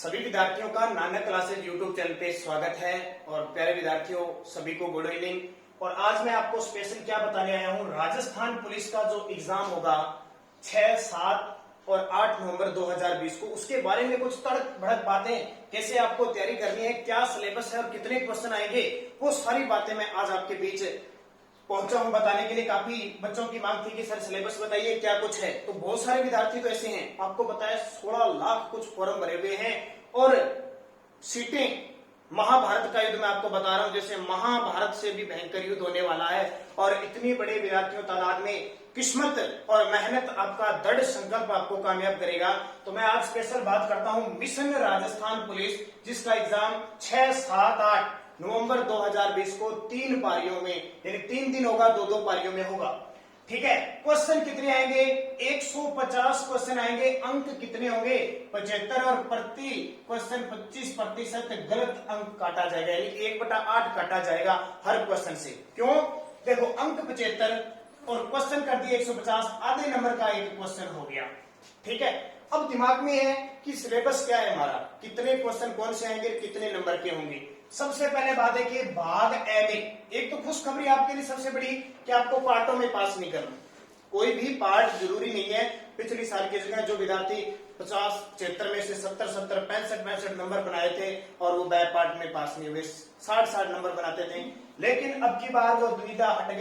सभी विद्यार्थियों का नानक क्लासेज यूट्यूब चैनल पे स्वागत है। और प्यारे विद्यार्थियों सभी को गुड इवनिंग। और आज मैं आपको स्पेशल क्या बताने आया हूँ, राजस्थान पुलिस का जो एग्जाम होगा 6, 7 और 8 नवंबर 2020 को, उसके बारे में कुछ तड़क भड़क बातें, कैसे आपको तैयारी करनी है, क्या सिलेबस है और कितने क्वेश्चन आएंगे, वो सारी बातें मैं आज आपके बीच पहुंचा हूं बताने के लिए। काफी बच्चों की मांग थी कि सर सिलेबस बताइए क्या कुछ है, तो बहुत सारे विद्यार्थी तो ऐसे हैं, आपको बताया 16 लाख कुछ फॉर्म भरे हुए हैं और सीटें महाभारत का युद्ध मैं आपको बता रहा हूं, जैसे महाभारत से भी भयंकर युद्ध होने वाला है। और इतनी बड़े विद्यार्थियों तादाद में किस्मत और मेहनत आपका दृढ़ संकल्प आपको कामयाब करेगा। तो मैं आज स्पेशल बात करता हूं मिशन राजस्थान पुलिस, जिसका एग्जाम 6, 7, 8 नवंबर 2020 को 3 पारियों में, यानी 3 दिन होगा, 2-2 पारियों में होगा। ठीक है, क्वेश्चन कितने आएंगे? 150 क्वेश्चन आएंगे। अंक कितने होंगे? 75 और प्रति क्वेश्चन 25% गलत अंक काटा जाएगा, यानी 1/8 काटा जाएगा हर क्वेश्चन से। क्यों? देखो, अंक 75 और क्वेश्चन कर दिए 150, आधे नंबर का एक क्वेश्चन हो गया। ठीक है, अब दिमाग में है कि सिलेबस क्या है हमारा, कितने क्वेश्चन कौन से आएंगे, कितने नंबर के होंगे। सबसे पहले बात है कि भाग ए में एक तो खुशखबरी आपके लिए सबसे बड़ी कि आपको पार्टों में पास नहीं करना। कोई भी पार्ट जरूरी नहीं है। पिछली साल की जगह जो विद्यार्थी 50, 76 में से 70, 65 नंबर बनाए थे और वो बैक पार्ट में पास नहीं हुए, 60 नंबर बनाते थे। लेकिन अब की बार वो दुविधा हट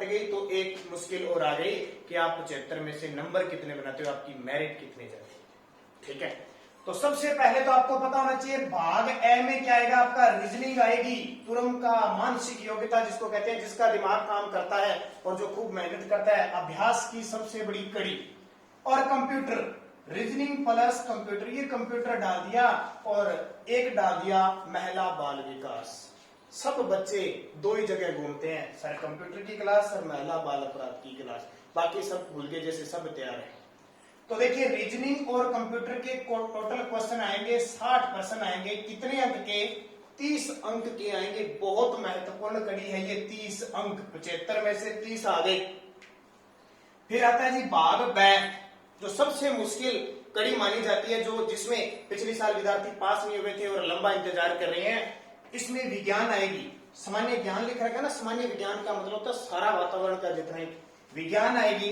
गई तो एक मुश्किल और आ गई कि आप 75 में से नंबर कितने बनाते हो, आपकी मेरिट कितने जाती है। ठीक है, तो सबसे पहले तो आपको पता होना चाहिए भाग ए में क्या आएगा, आपका रीजनिंग आएगी, तुरंत का मानसिक योग्यता जिसको कहते हैं, जिसका दिमाग काम करता है और जो खूब मेहनत करता है, अभ्यास की सबसे बड़ी कड़ी। और कंप्यूटर, रीजनिंग प्लस कंप्यूटर, ये कंप्यूटर डाल दिया और एक डाल दिया महिला बाल विकास। सब बच्चे दो ही जगह घूमते हैं, सर कंप्यूटर की क्लास और महिला बाल अपराध की क्लास, बाकी सब भूल गए जैसे सब तैयार है। तो देखिए, रीजनिंग और कंप्यूटर के टोटल क्वेश्चन आएंगे 60% आएंगे। कितने अंक के? 30 अंक के आएंगे। बहुत महत्वपूर्ण कड़ी है ये 30 अंक, 75 में से 30 आ गए। फिर आता है जी भाग ब, जो सबसे मुश्किल कड़ी मानी जाती है, जो जिसमें पिछले साल विद्यार्थी पास नहीं हुए थे और लंबा इंतजार कर रहे हैं। इसमें विज्ञान आएगी, सामान्य ज्ञान लिख रखा है ना, सामान्य विज्ञान का मतलब होता है सारा वातावरण का जितना ही विज्ञान आएगी।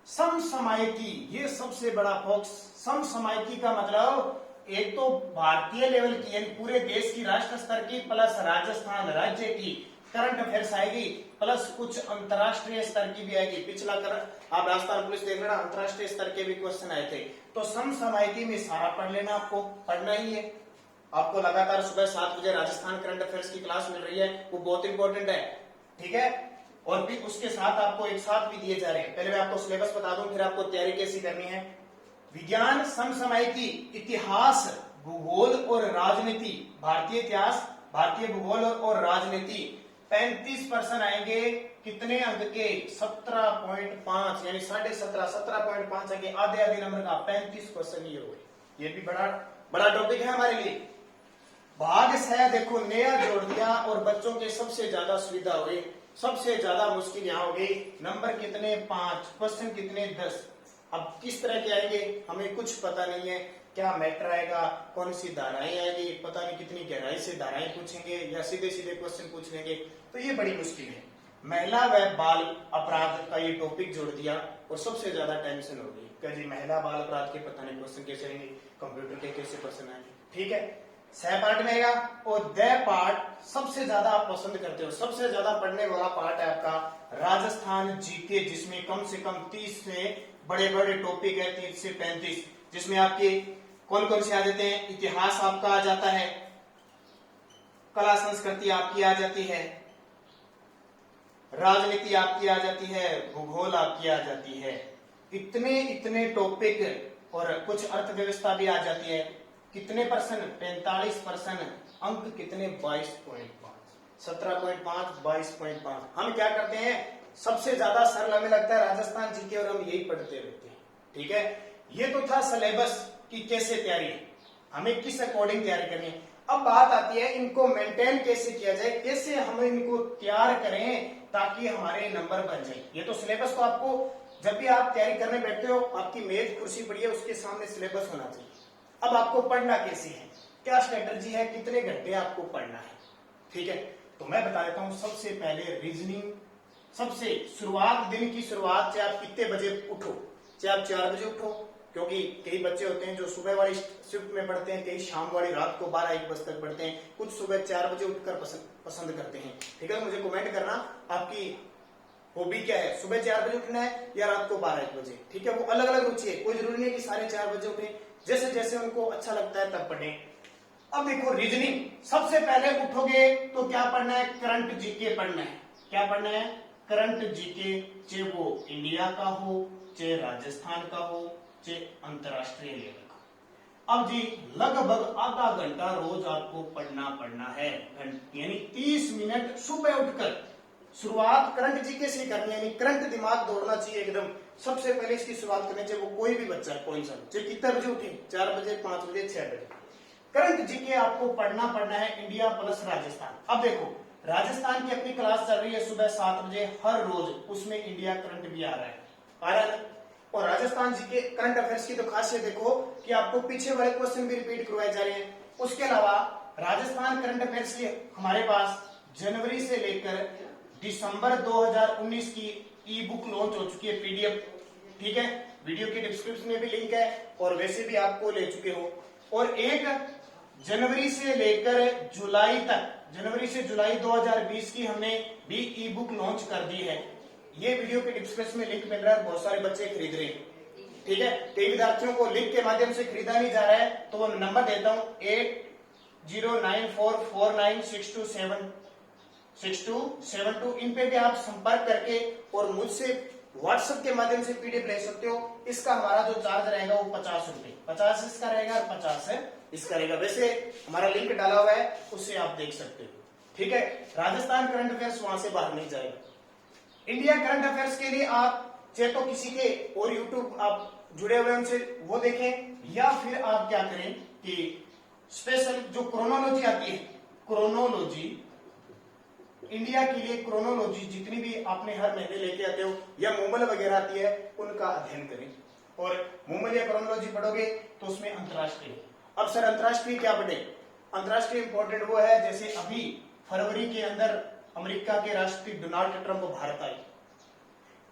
समसामयिकी, ये सबसे बड़ा फोकस। समसामयिकी का मतलब एक तो भारतीय लेवल की यानी पूरे देश की राष्ट्र स्तर की प्लस राजस्थान राज्य की करंट अफेयर्स आएगी, प्लस कुछ अंतरराष्ट्रीय स्तर की भी आएगी। पिछला आप राजस्थान पुलिस देख लेना, अंतरराष्ट्रीय स्तर के भी क्वेश्चन आए थे। तो समसामयिकी में सारा पढ़ लेना, आपको पढ़ना ही है। आपको लगातार सुबह 7 बजे राजस्थान करंट अफेयर्स की क्लास मिल रही है, वो बहुत इंपॉर्टेंट है। ठीक है, और फिर उसके साथ आपको एक साथ भी दिए जा रहे हैं। पहले मैं आपको सिलेबस बता दूं, फिर आपको तैयारी कैसी करनी है। विज्ञान, समसामयिकी, इतिहास, भूगोल और राजनीति, भारतीय इतिहास, भारतीय भूगोल और राजनीति 35% आएंगे। कितने अंक के? 17.5, यानी 17.5 आएंगे, आधे नंबर का 35 क्वेश्चन ये हो गए। ये भी बड़ा टॉपिक है हमारे लिए। भाग से देखो नया जोड़ दिया और बच्चों के सबसे ज्यादा सुविधा हुई, सबसे ज्यादा मुश्किल यहाँ हो गई। नंबर कितने? 5, क्वेश्चन कितने? 10। अब किस तरह के आएंगे हमें कुछ पता नहीं है, क्या मैटर आएगा, कौन सी धाराएं आएगी, पता नहीं कितनी गहराई से धाराएं पूछेंगे या सीधे सीधे क्वेश्चन पूछ लेंगे, तो ये बड़ी मुश्किल है। महिला व बाल अपराध का ये टॉपिक जोड़ दिया और सबसे ज्यादा टेंशन हो गई, क्या जी महिला बाल अपराध के पता नहीं क्वेश्चन कैसे आएंगे, कंप्यूटर के कैसे क्वेश्चन आएंगे। ठीक है, सह पार्ट में आएगा और द पार्ट सबसे ज्यादा आप पसंद करते हो, सबसे ज्यादा पढ़ने वाला पार्ट है आपका राजस्थान जीके, जिसमें कम से कम 30 से बड़े टॉपिक है, 30 से 35, जिसमें आपके कौन कौन से आ जाते हैं? इतिहास आपका आ जाता है, कला संस्कृति आपकी आ जाती है, राजनीति आपकी आ जाती है, भूगोल आपकी आ जाती है। इतने टॉपिक और कुछ अर्थव्यवस्था भी आ जाती है। कितने परसेंट? 45%। अंक कितने? 22.5, 17.5, 22.5। हम क्या करते हैं, सबसे ज्यादा सरल हमें लगता है राजस्थान जीके और हम यही पढ़ते रहते हैं। ठीक है, ये तो था सिलेबस की कैसे तैयारी, हमें किस अकॉर्डिंग तैयारी करनी है। अब बात आती है इनको मेंटेन कैसे किया जाए, कैसे हम इनको तैयार करें ताकि हमारे नंबर बन जाए। ये तो सिलेबस तो आपको जब भी आप तैयारी करने बैठते हो, आपकी मेज कुर्सी पड़ी है, उसके सामने सिलेबस होना चाहिए। अब आपको पढ़ना कैसे है, क्या स्ट्रेटजी है, कितने घंटे आपको पढ़ना है, ठीक है। तो मैं बता देता हूं, सबसे पहले रीजनिंग, सबसे शुरुआत, दिन की शुरुआत, चाहे आप कितने बजे उठो, चाहे आप 4 बजे उठो, क्योंकि कई बच्चे होते हैं जो सुबह वाली शिफ्ट में पढ़ते हैं, कई शाम वाली रात को 12-1 बजे तक पढ़ते हैं, कुछ सुबह 4 बजे उठकर पसंद करते हैं, ठीक है। मुझे कमेंट करना आपकी हॉबी क्या है, सुबह 4 बजे उठना है या रात को 12-1 बजे, ठीक है। वो अलग अलग रुचि है, कोई जरूरी नहीं कि सारे 4 बजे उठे, जैसे जैसे उनको अच्छा लगता है तब पढ़ें। अब देखो रीजनिंग, सबसे पहले उठोगे तो क्या पढ़ना है, करंट जीके पढ़ना है। क्या पढ़ना है, करंट जीके, चाहे वो इंडिया का हो, चाहे राजस्थान का हो, चाहे अंतरराष्ट्रीय लेवल का। अब जी लगभग आधा घंटा रोज आपको पढ़ना है, यानी 30 मिनट सुबह उठकर शुरुआत करंट जीके से करनी है, यानी करंट दिमाग दौड़ना चाहिए एकदम। सबसे पहले इसकी शुरुआत करनी चाहिए, वो कोई भी बच्चा कौन सा, चाहे कितने बजे उठे, 4 बजे, 5 बजे, 6 बजे, करंट जीके आपको पढ़ना है, इंडिया प्लस राजस्थान। अब देखो राजस्थान की अपनी क्लास चल रही है सुबह 7 बजे हर रोज, उसमें इंडिया करंट भी आ रहा है। और राजस्थान जीके करंट अफेयर्स की तो खासियत देखो कि आपको पीछे वाले क्वेश्चन भी रिपीट करवाए जा रहे हैं। उसके अलावा राजस्थान करंट अफेयर्स की हमारे पास जनवरी से लेकर दिसंबर 2019 की ई बुक लॉन्च हो चुकी है, पीडीएफ, ठीक है। वीडियो के डिस्क्रिप्शन में भी लिंक है, और वैसे भी आपको ले चुके हो। और 1 जनवरी से लेकर जुलाई तक, जनवरी से जुलाई 2020 की हमने भी ई बुक लॉन्च कर दी है। ये वीडियो के डिस्क्रिप्शन में लिंक मिल रहा है, बहुत सारे बच्चे खरीद रहे हैं, ठीक है। कई विद्यार्थियों को लिंक के माध्यम से खरीदा नहीं जा रहा है, तो वो नंबर देता हूं 8094496272, इन पे भी आप संपर्क करके और मुझसे व्हाट्सएप के माध्यम से पीडीएफ ले सकते हो। इसका हमारा जो चार्ज रहेगा वो 50 रुपए, 50 इसका रहेगा और 50 इसका रहेगा। वैसे हमारा लिंक डाला हुआ है, उससे आप देख सकते हो, ठीक है। राजस्थान करंट अफेयर्स वहां से बाहर नहीं जाएगा। इंडिया करंट अफेयर्स के लिए आप चाहे तो किसी के और यूट्यूब आप जुड़े हुए उनसे वो देखें, या फिर आप क्या करें कि स्पेशल जो क्रोनोलॉजी आती है, क्रोनोलॉजी इंडिया के लिए क्रोनोलॉजी जितनी भी आपने हर महीने लेके आते हो, या मोमल वगैरह आती है, उनका अध्ययन करें। और मोमल या क्रोनोलॉजी पढ़ोगे तो उसमें अंतरराष्ट्रीय, अब सर अंतरराष्ट्रीय क्या पढ़े, अंतरराष्ट्रीय इंपॉर्टेंट वो है, जैसे अभी फरवरी के अंदर अमेरिका के राष्ट्रपति डोनाल्ड ट्रंप भारत आए,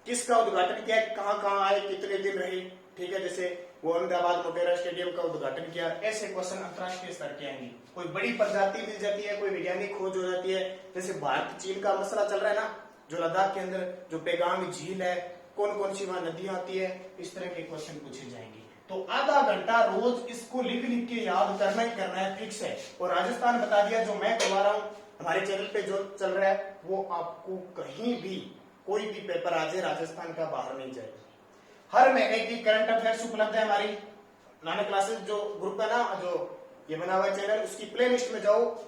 किसका उद्घाटन किया, कहां कहां आए, कितने दिन रहे, ठीक है। जैसे वो अहमदाबाद मोटेरा स्टेडियम का उद्घाटन किया। ऐसे क्वेश्चन अंतरराष्ट्रीय स्तर के आएंगे। कोई बड़ी प्रजाति मिल जाती है, कोई वैज्ञानिक खोज हो जाती है, जैसे भारत चीन का मसला चल रहा है ना, जो लद्दाख के अंदर जो पेगांग झील है, कौन कौन सी वहां नदियां आती है, इस तरह के क्वेश्चन पूछे जाएंगे। तो आधा घंटा रोज इसको लिख लिख के याद करना ही करना है, फिक्स है। और राजस्थान बता दिया, जो मैं करवा रहा हूँ हमारे चैनल पे जो चल रहा है, वो आपको कहीं भी कोई भी पेपर आ जाए राजस्थान का बाहर नहीं जाएगा। हर महीने की करंट अफेयर्स उपलब्ध है हमारी नाना क्लासेस जो ग्रुप है ना, जो ये बना हुआ चैनल, उसकी प्ले लिस्ट में जाओ,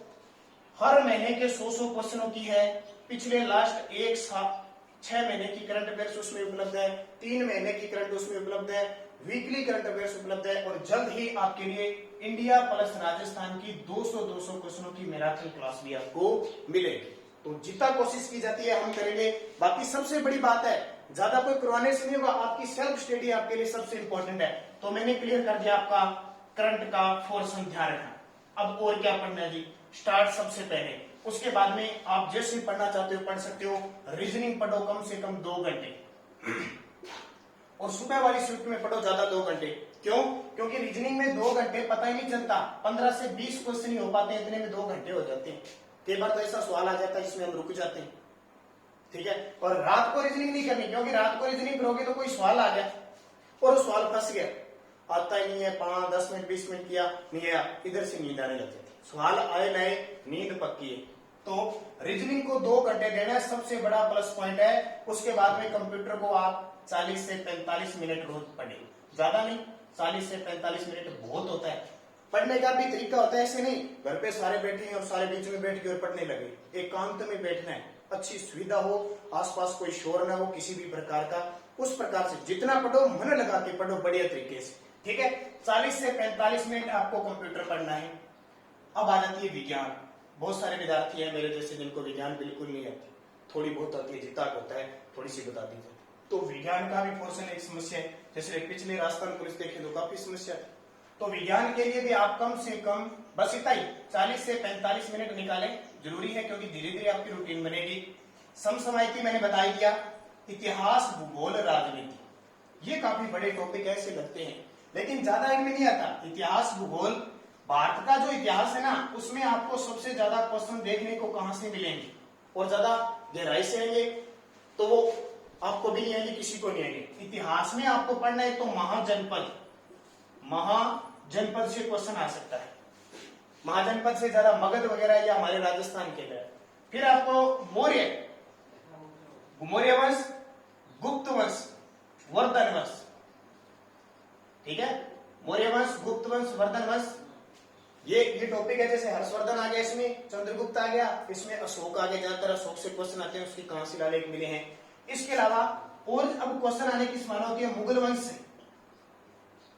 हर महीने के 100 क्वेश्चनों की है। पिछले लास्ट 6 महीने की करंट अफेयर्स उसमें उपलब्ध है, 3 महीने की करंट उसमें उपलब्ध है, वीकली करंट अफेयर्स उपलब्ध है। और जल्द ही आपके लिए इंडिया प्लस राजस्थान की 200 क्वेश्चनों की मैराथन क्लास भी आपको मिलेगी। तो जितना कोशिश की जाती है हम करेंगे। बाकी सबसे बड़ी बात है, ज्यादा कोई करवाने से नहीं होगा, आपकी सेल्फ स्टडी आपके लिए सबसे इंपॉर्टेंट है। तो मैंने क्लियर कर दिया आपका करंट का फोर्सन, ध्यान रखना। अब और क्या पढ़ना है जी, स्टार्ट सबसे पहले, उसके बाद में आप जैसे पढ़ना चाहते हो पढ़ सकते हो। रीजनिंग पढ़ो कम से कम 2 घंटे, और सुबह वाली शिफ्ट में पढ़ो ज्यादा 2 घंटे। क्यों? क्योंकि रीजनिंग में 2 घंटे पता ही नहीं चलता, 15 से 20 क्वेश्चन ही हो पाते हैं, इतने में 2 घंटे हो जाते हैं। कई बार तो ऐसा सवाल आ जाता है जिसमें हम रुक जाते हैं, ठीक है। और रात को रीजनिंग नहीं करनी, क्योंकि रात को रीजनिंग करोगे तो कोई सवाल आ गया और वो सवाल फंस गया, आता ही नहीं है, 5, 10 मिनट 20 मिनट किया नहीं आया, इधर से नींद आने लग जाती, सवाल आए नए, नींद पक्की है। तो रीजनिंग को 2 घंटे देना है, सबसे बड़ा प्लस पॉइंट है। उसके बाद में कंप्यूटर को आप 40 से 45 मिनट रोज पढ़े, ज्यादा नहीं, 40 से 45 मिनट बहुत होता है। पढ़ने का भी तरीका होता है, ऐसे नहीं घर पे सारे बैठे हैं और सारे बीच में बैठ के और पढ़ने लगे, एकांत में बैठना है, अच्छी सुविधा हो, आसपास कोई शोर ना हो किसी भी प्रकार का, उस प्रकार से जितना पढ़ो मन लगा के पढ़ो बढ़िया तरीके से, ठीक है। 40 से 45 मिनट आपको कंप्यूटर पढ़ना है। अब आ जाती है विज्ञान। बहुत सारे विद्यार्थी हैं मेरे जैसे जिनको विज्ञान बिल्कुल नहीं आती, थोड़ी बहुत आती है, जितना होता है थोड़ी सी बता दीजिए। तो विज्ञान का भी पोर्शन एक समस्या है, जैसे पिछले राजस्थान पुलिस देखे तो काफी समस्या है। तो विज्ञान के लिए भी आप कम से कम बस इतना ही 40 से 45 मिनट निकालें, जरूरी है, क्योंकि धीरे धीरे आपकी रूटीन बनेगी। समसामयिकी मैंने बता ही दिया, इतिहास, भूगोल, राजनीति, ये काफी बड़े टॉपिक ऐसे लगते हैं, लेकिन ज्यादा इनमें नहीं आता। इतिहास, भूगोल, भारत का जो इतिहास है ना, उसमें आपको सबसे ज्यादा क्वेश्चन देखने को कहां से मिलेंगे और ज्यादा गहराई से आएंगे, तो वो आपको भी नहीं आएंगे, किसी को नहीं आएंगे। इतिहास में आपको पढ़ना है तो महाजनपद, महाजनपद से क्वेश्चन आ सकता है। महाजनपद से ज्यादा मगध वगैरह या हमारे राजस्थान के अंदर। फिर आपको मौर्य वंश, गुप्त वंश, वर्धन वंश, ठीक है, मौर्य वंश, गुप्त वंश, वर्धन वंश, ये टॉपिक है। जैसे हर्षवर्धन आ गया, इसमें चंद्रगुप्त आ गया, इसमें अशोक आ गया, ज्यादातर अशोक से क्वेश्चन आते हैं, उसकी कहां शिलालेख मिले हैं। इसके अलावा और अब क्वेश्चन आने की संभावना होती है मुगल वंश से,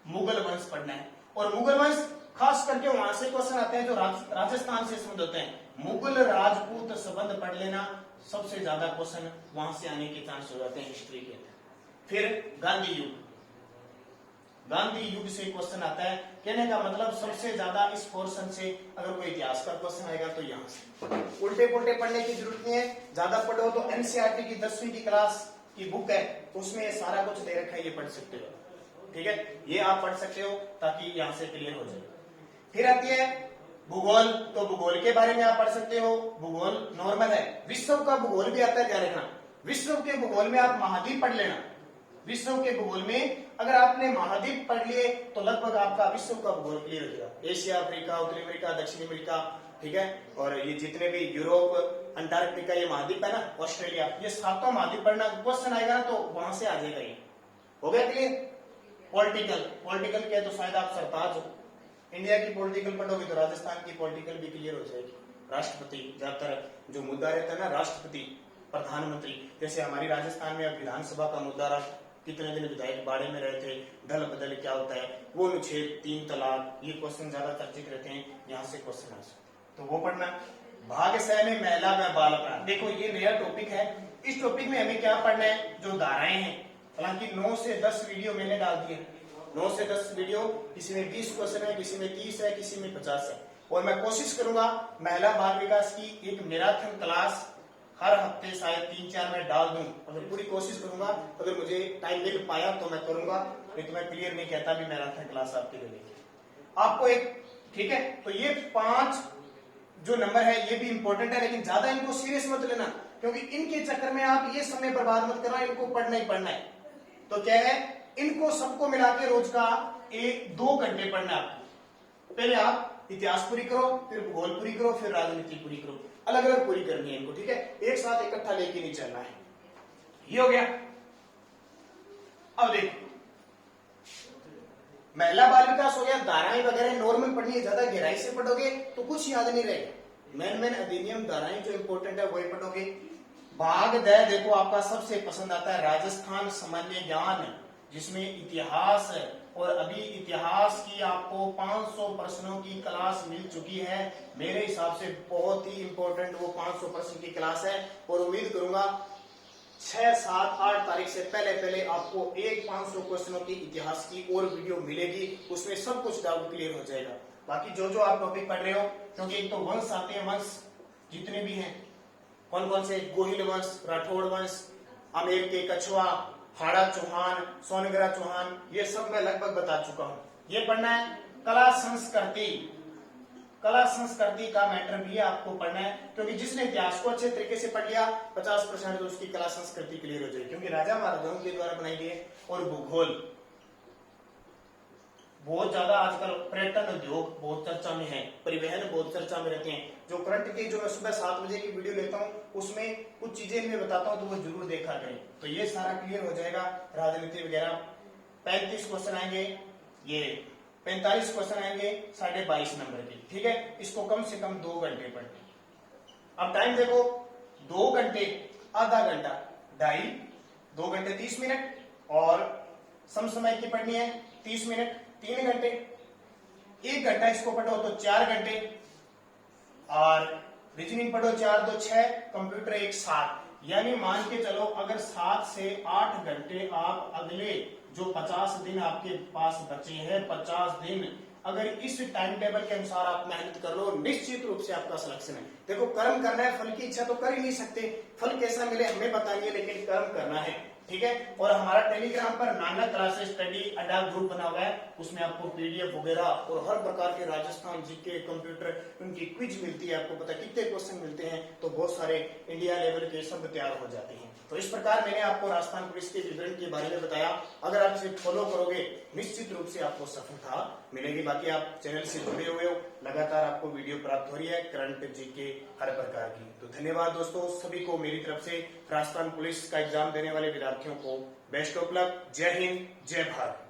मुगल वंश पढ़ना है। और मुगल वंश खास करके वहां से क्वेश्चन आते हैं जो राजस्थान से संबंध होते हैं। मुगल राजपूत संबंध पढ़ लेना, सबसे ज्यादा क्वेश्चन वहां से आने के चांस हो जाते हैं हिस्ट्री के अंदर। फिर गांधी युग, गांधी युग से क्वेश्चन आता है। कहने का मतलब सबसे ज्यादा इस पोर्शन से अगर कोई इतिहास का क्वेश्चन आएगा तो यहाँ से। उल्टे पुल्टे पढ़ने की जरूरत नहीं है, ज्यादा पढ़ो तो एनसीईआरटी की 10वीं की क्लास की बुक है, उसमें सारा कुछ दे रखा है, ये पढ़ सकते हो, ठीक है, ये आप पढ़ सकते हो ताकि यहाँ से क्लियर हो जाए। फिर आती है भूगोल, तो भूगोल के बारे में आप पढ़ सकते हो, भूगोल नॉर्मल है। विश्व का भूगोल भी आता है, ध्यान रखना, विश्व के भूगोल में आप महाद्वीप पढ़ लेना। विश्व के भूगोल में अगर आपने महाद्वीप पढ़ लिए तो लगभग आपका विश्व का भूगोल क्लियर हो जाएगा। एशिया, अफ्रीका, उत्तरी अमेरिका, दक्षिणी अमेरिका, ठीक है, और ये जितने भी यूरोप, अंटार्कटिका, ये महाद्वीप है ना, ऑस्ट्रेलिया, ये सातों महाद्वीप पढ़ना। क्वेश्चन आएगा ना तो वहां से आ जाएगा, ये हो गया क्लियर। पॉलिटिकल के तो शायद आप सरताज हो, इंडिया की पॉलिटिकल पढ़ोगे तो राजस्थान की पॉलिटिकल भी क्लियर हो जाएगी। राष्ट्रपति, ज्यादातर जो मुद्दा रहता है ना, राष्ट्रपति, प्रधानमंत्री, जैसे हमारी राजस्थान में अब विधानसभा का मुद्दा रहा, कितने दिन विधायक बाड़े में रहे थे, दल बदल क्या होता है, वो अनुच्छेद, 3 तलाक, ये क्वेश्चन ज्यादा चर्चित रहते हैं, यहाँ से क्वेश्चन आ सकते, तो वो पढ़ना। भाग स में महिला में बाल अपराध, देखो ये नया टॉपिक है। इस टॉपिक में हमें क्या पढ़ना है, जो धाराएं हैं, हालांकि 9 से 10 वीडियो मैंने डाल दिए, 9 से 10 वीडियो, किसी में 20 क्वेश्चन है, किसी में 30 है, किसी में 50 है। और मैं कोशिश करूंगा महिला बाल विकास की एक मैराथन क्लास हर हफ्ते शायद 3-4 में डाल दूं, अगर पूरी कोशिश करूंगा, अगर मुझे टाइम मिल पाया तो मैं करूंगा, नहीं तो मैं क्लियर नहीं कहता भी मैराथन क्लास आपके लिए आपको एक, ठीक है। तो ये 5 जो नंबर है ये भी इंपॉर्टेंट है, लेकिन ज्यादा इनको सीरियस मत लेना, क्योंकि इनके चक्कर में आप ये समय बर्बाद मत करना, इनको पढ़ना ही पढ़ना है। तो क्या है, इनको सबको मिला के रोज का 1-2 घंटे पढ़ना आपको। पहले आप इतिहास पूरी करो, फिर भूगोल पूरी करो, फिर राजनीति पूरी करो, अलग अलग पूरी करनी है इनको, ठीक है, एक साथ इकट्ठा लेके नहीं चलना है। ये हो गया। अब देखो, महिला बाल विकास हो गया, धाराएं वगैरह नॉर्मल पढ़नी है, ज्यादा गहराई से पढ़ोगे तो कुछ याद नहीं रहेगा। मेन अधिनियम, धाराएं जो इंपॉर्टेंट है वही पढ़ोगे। भाग द देखो आपका सबसे पसंद आता है राजस्थान सामान्य ज्ञान, जिसमें इतिहास है, और अभी इतिहास की आपको 500 प्रश्नों की क्लास मिल चुकी है। मेरे हिसाब से बहुत ही इंपॉर्टेंट वो 500 प्रश्न की क्लास है, और उम्मीद करूंगा 6, 7, 8 तारीख से पहले आपको एक 500 क्वेश्चनों की इतिहास की और वीडियो मिलेगी, उसमें सब कुछ डाउट क्लियर हो जाएगा। बाकी जो आप टॉपिक पढ़ रहे हो, क्योंकि एक तो वंश आते हैं, वंश जितने भी हैं, कौन कौन से, गोहिल वंश, राठौड़ वंश, आमेर के कछुआ, हाड़ा चौहान, सोनगरा चौहान, ये सब मैं लगभग बता चुका हूं। ये पढ़ना है। कला संस्कृति, कला संस्कृति का मैटर भी आपको पढ़ना है, क्योंकि जिसने इतिहास को अच्छे तरीके से पढ़ लिया 50% तो उसकी कला संस्कृति क्लियर हो जाएगी, क्योंकि राजा महाराजाओं के द्वारा बनाई गई। और भूगोल बहुत ज्यादा आजकल पर्यटन उद्योग बहुत चर्चा में है, परिवहन बहुत चर्चा में रहते हैं। जो करंट की जो मैं सुबह 7 बजे की वीडियो लेता हूँ उसमें कुछ चीजें मैं बताता हूँ, तो वो जरूर देखा करें, तो ये सारा क्लियर हो जाएगा। राजनीति वगैरह 35 क्वेश्चन आएंगे, ये 45 क्वेश्चन आएंगे 22.5 नंबर के, ठीक है। इसको कम से कम 2 घंटे पढ़ने। अब टाइम देखो, 2 घंटे, आधा घंटा, 2.5, 2 घंटे 30 मिनट, और समसमय की पढ़नी है 30 मिनट, 3 घंटे, 1 घंटा इसको पढ़ो तो 4 घंटे, और रीजनिंग पढ़ो 4 2 6, कंप्यूटर 1 7, यानी मान के चलो अगर 7 से 8 घंटे आप अगले जो 50 दिन आपके पास बचे हैं, 50 दिन अगर इस टाइम टेबल के अनुसार आप मेहनत कर लो, निश्चित रूप से आपका सिलेक्शन है। देखो, कर्म करना है, फल की इच्छा तो कर ही नहीं सकते, फल कैसा मिले हमें बताइए, लेकिन कर्म करना है, ठीक है। और हमारा टेलीग्राम पर नाना क्लासेस स्टडी अड्डा ग्रुप बना हुआ है, उसमें आपको पीडीएफ वगैरह और हर प्रकार के राजस्थान जीके, कंप्यूटर, उनकी क्विज मिलती है। आपको पता कितने क्वेश्चन मिलते हैं, तो बहुत सारे इंडिया लेवल के सब तैयार हो जाते हैं। तो इस प्रकार मैंने आपको राजस्थान पुलिस के विवरण के बारे में बताया। अगर आप इसे फॉलो करोगे, निश्चित रूप से आपको सफलता मिलेगी। बाकी आप चैनल से जुड़े हुए हो, लगातार आपको वीडियो प्राप्त हो रही है करंट जीके हर प्रकार की। तो धन्यवाद दोस्तों, सभी को मेरी तरफ से राजस्थान पुलिस का एग्जाम देने वाले विद्यार्थियों को बेस्ट ऑफ लक। जय हिंद, जय भारत।